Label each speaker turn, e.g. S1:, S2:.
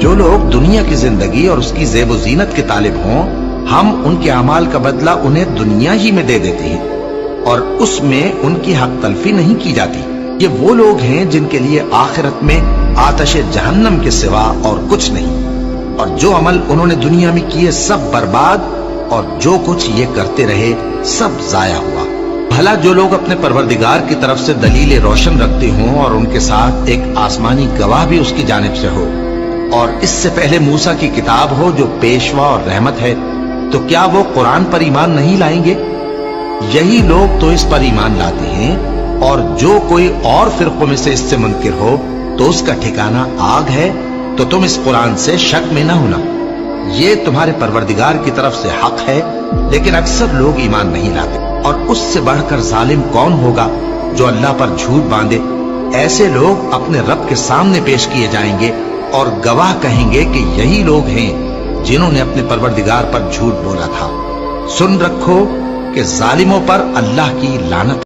S1: जो लोग दुनिया की जिंदगी और उसकी ज़ेब व ज़ीनत के तालिब हों, हम उनके अमाल का बदला उन्हें दुनिया ही में दे देते हैं और उसमें उनकी हक तलफी नहीं की जाती। ये वो लोग हैं जिनके लिए आखिरत में आतश जहन्नम के सिवा और कुछ नहीं, और जो अमल उन्होंने दुनिया में किए सब बर्बाद, और जो कुछ ये करते रहे सब जाया हुआ। भला जो लोग अपने परवरदिगार की तरफ से दलील रोशन रखते हों और उनके साथ एक आसमानी गवाह भी उसकी जानिब से हो, और इससे पहले मूसा की किताब हो जो पेशवा और रहमत है, तो क्या वो कुरान पर ईमान नहीं लाएंगे? यही लोग तो इस पर ईमान लाते हैं, और जो कोई और फिरकों में से इससे मुनकिर हो तो उसका ठिकाना आग है। तो तुम इस कुरान से शक में न होना, ये तुम्हारे परवरदिगार की तरफ से हक है, लेकिन अक्सर लोग ईमान नहीं लाते। और उससे बढ़कर जालिम कौन होगा जो अल्लाह पर झूठ बांधे? ऐसे लोग अपने रब के सामने पेश किए जाएंगे और गवाह कहेंगे कि यही लोग हैं जिन्होंने अपने परवरदिगार पर झूठ बोला था। सुन रखो कि जालिमों पर अल्लाह की लानत